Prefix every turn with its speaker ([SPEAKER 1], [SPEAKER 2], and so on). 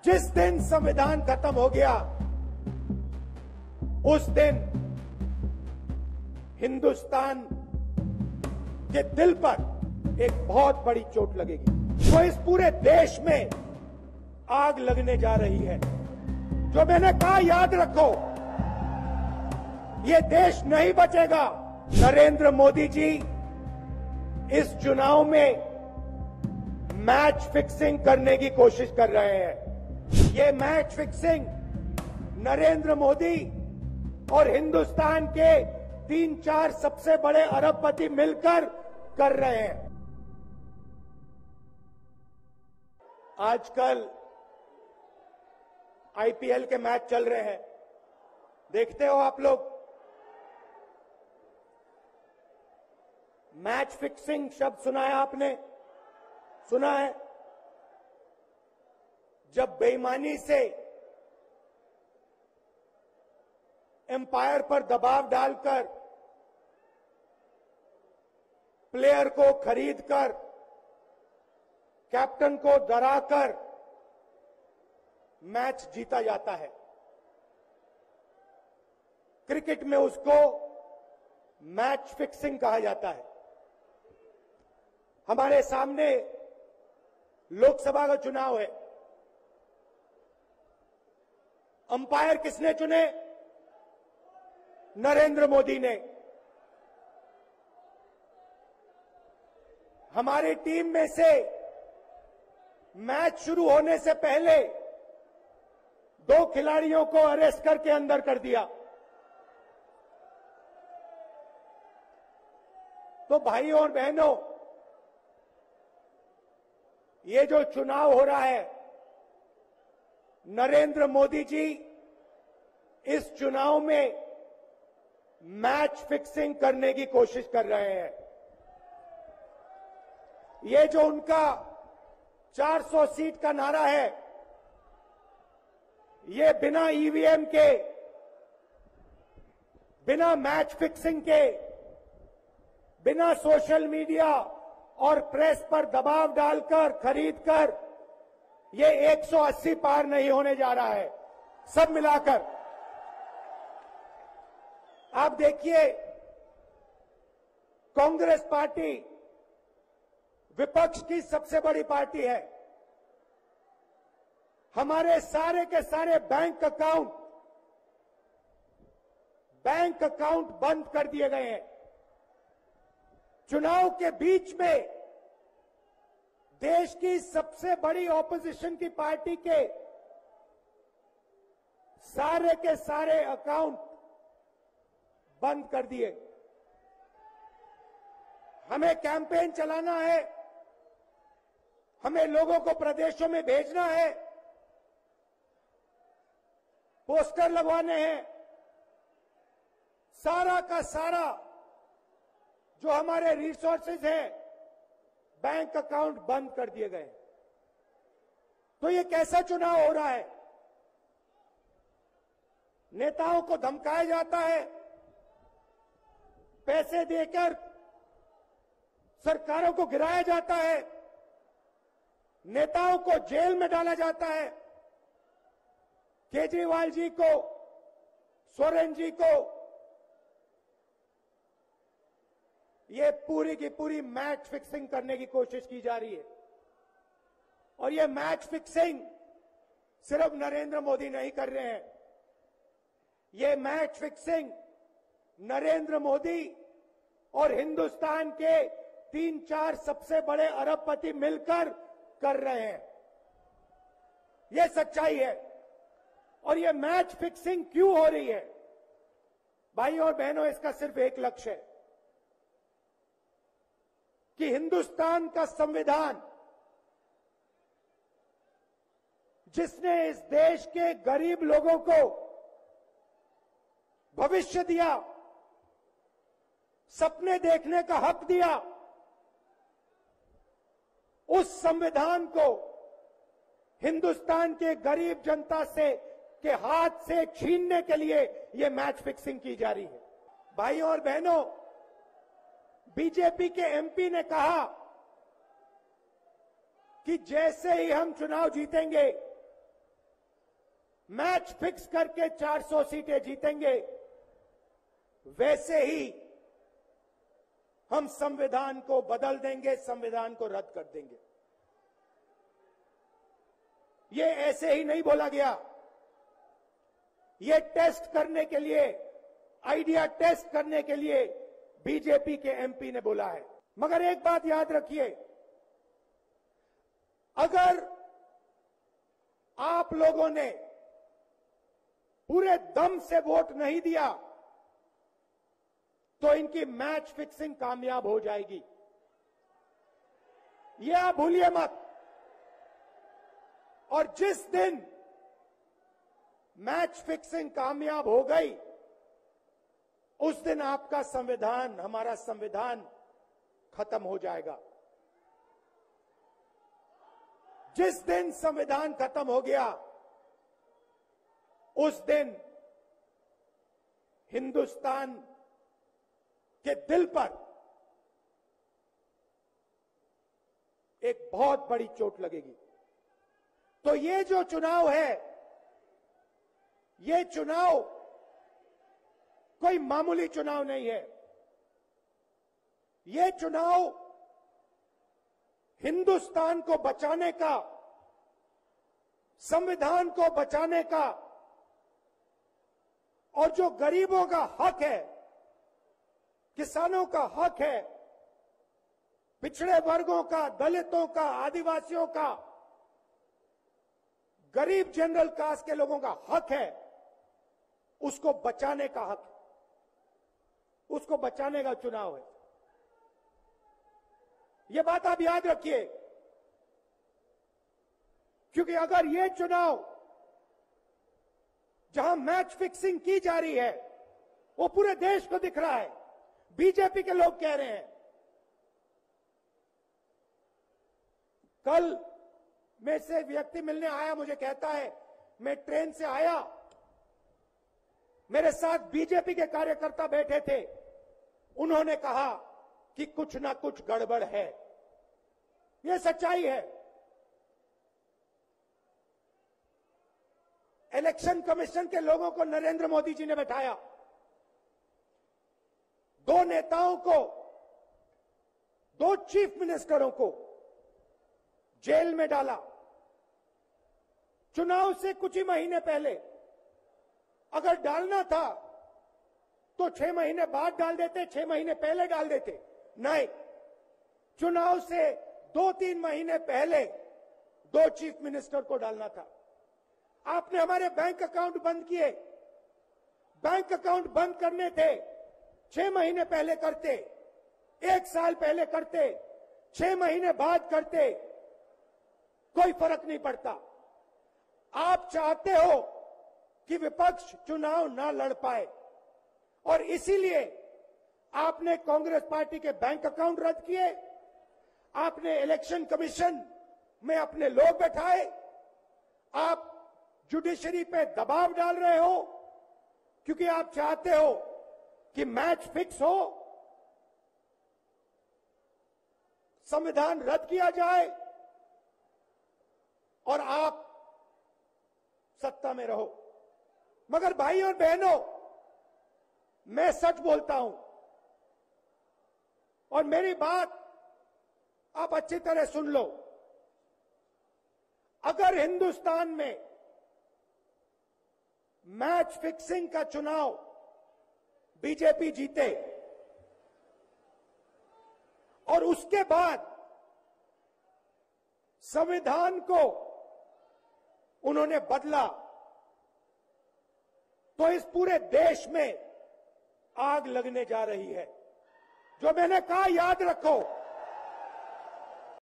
[SPEAKER 1] जिस दिन संविधान खत्म हो गया उस दिन हिंदुस्तान के दिल पर एक बहुत बड़ी चोट लगेगी। तो इस पूरे देश में आग लगने जा रही है। जो मैंने कहा याद रखो, ये देश नहीं बचेगा। नरेंद्र मोदी जी इस चुनाव में मैच फिक्सिंग करने की कोशिश कर रहे हैं। ये मैच फिक्सिंग नरेंद्र मोदी और हिंदुस्तान के 3-4 सबसे बड़े अरबपति मिलकर कर रहे हैं। आजकल आईपीएल के मैच चल रहे हैं, देखते हो आप लोग। मैच फिक्सिंग शब्द सुना है आपने? सुना है? जब बेईमानी से एम्पायर पर दबाव डालकर प्लेयर को खरीदकर कैप्टन को डराकर मैच जीता जाता है। क्रिकेट में उसको मैच फिक्सिंग कहा जाता है। हमारे सामने लोकसभा का चुनाव है। अंपायर किसने चुने? नरेंद्र मोदी ने। हमारी टीम में से मैच शुरू होने से पहले 2 खिलाड़ियों को अरेस्ट करके अंदर कर दिया। तो भाइयों और बहनों, ये जो चुनाव हो रहा है, नरेंद्र मोदी जी इस चुनाव में मैच फिक्सिंग करने की कोशिश कर रहे हैं। ये जो उनका 400 सीट का नारा है, ये बिना ईवीएम के, बिना मैच फिक्सिंग के, बिना सोशल मीडिया और प्रेस पर दबाव डालकर खरीदकर ये 180 पार नहीं होने जा रहा है। सब मिलाकर आप देखिए, कांग्रेस पार्टी विपक्ष की सबसे बड़ी पार्टी है। हमारे सारे के सारे बैंक अकाउंट बंद कर दिए गए हैं। चुनाव के बीच में देश की सबसे बड़ी ऑपोजिशन की पार्टी के सारे अकाउंट बंद कर दिए। हमें कैंपेन चलाना है, हमें लोगों को प्रदेशों में भेजना है, पोस्टर लगवाने हैं। सारा का सारा जो हमारे रिसोर्सेज हैं, बैंक अकाउंट बंद कर दिए गए। तो ये कैसा चुनाव हो रहा है? नेताओं को धमकाया जाता है, पैसे देकर सरकारों को गिराया जाता है, नेताओं को जेल में डाला जाता है। केजरीवाल जी को, सोरेन जी को, ये पूरी की पूरी मैच फिक्सिंग करने की कोशिश की जा रही है। और ये मैच फिक्सिंग सिर्फ नरेंद्र मोदी नहीं कर रहे हैं। ये मैच फिक्सिंग नरेंद्र मोदी और हिंदुस्तान के 3-4 सबसे बड़े अरबपति मिलकर कर रहे हैं। ये सच्चाई है। और ये मैच फिक्सिंग क्यों हो रही है? भाइयों और बहनों, इसका सिर्फ एक लक्ष्य है कि हिंदुस्तान का संविधान, जिसने इस देश के गरीब लोगों को भविष्य दिया, सपने देखने का हक दिया, उस संविधान को हिंदुस्तान के गरीब जनता से के हाथ से छीनने के लिए यह मैच फिक्सिंग की जा रही है। भाइयों और बहनों, बीजेपी के एमपी ने कहा कि जैसे ही हम चुनाव जीतेंगे मैच फिक्स करके 400 सीटें जीतेंगे, वैसे ही हम संविधान को बदल देंगे, संविधान को रद्द कर देंगे। ये ऐसे ही नहीं बोला गया, ये टेस्ट करने के लिए, आइडिया टेस्ट करने के लिए बीजेपी के एमपी ने बोला है। मगर एक बात याद रखिए, अगर आप लोगों ने पूरे दम से वोट नहीं दिया तो इनकी मैच फिक्सिंग कामयाब हो जाएगी, ये आप भूलिए मत। और जिस दिन मैच फिक्सिंग कामयाब हो गई, उस दिन आपका संविधान, हमारा संविधान खत्म हो जाएगा। जिस दिन संविधान खत्म हो गया, उस दिन हिंदुस्तान के दिल पर एक बहुत बड़ी चोट लगेगी। तो ये जो चुनाव है, ये चुनाव कोई मामूली चुनाव नहीं है। ये चुनाव हिंदुस्तान को बचाने का, संविधान को बचाने का, और जो गरीबों का हक है, किसानों का हक है, पिछड़े वर्गों का, दलितों का, आदिवासियों का, गरीब जनरल कास्ट के लोगों का हक है, उसको बचाने का हक है, उसको बचाने का चुनाव है। यह बात आप याद रखिए, क्योंकि अगर यह चुनाव जहां मैच फिक्सिंग की जा रही है, वो पूरे देश को दिख रहा है, बीजेपी के लोग कह रहे हैं। कल में से व्यक्ति मिलने आया, मुझे कहता है मैं ट्रेन से आया, मेरे साथ बीजेपी के कार्यकर्ता बैठे थे, उन्होंने कहा कि कुछ ना कुछ गड़बड़ है। यह सच्चाई है। इलेक्शन कमीशन के लोगों को नरेंद्र मोदी जी ने बैठाया, दो नेताओं को, दो चीफ मिनिस्टरों को जेल में डाला। चुनाव से कुछ ही महीने पहले अगर डालना था तो 6 महीने बाद डाल देते, 6 महीने पहले डाल देते। नहीं, चुनाव से 2-3 महीने पहले 2 चीफ मिनिस्टर को डालना था। आपने हमारे बैंक अकाउंट बंद किए। बैंक अकाउंट बंद करने थे, 6 महीने पहले करते, 1 साल पहले करते, 6 महीने बाद करते, कोई फर्क नहीं पड़ता। आप चाहते हो कि विपक्ष चुनाव ना लड़ पाए, और इसीलिए आपने कांग्रेस पार्टी के बैंक अकाउंट रद्द किए, आपने इलेक्शन कमीशन में अपने लोग बैठाए, आप जुडिशरी पे दबाव डाल रहे हो, क्योंकि आप चाहते हो कि मैच फिक्स हो, संविधान रद्द किया जाए और आप सत्ता में रहो। मगर भाई और बहनों, मैं सच बोलता हूं, और मेरी बात आप अच्छी तरह सुन लो। अगर हिंदुस्तान में मैच फिक्सिंग का चुनाव बीजेपी जीते और उसके बाद संविधान को उन्होंने बदला, तो इस पूरे देश में आग लगने जा रही है। जो मैंने कहा, याद रखो,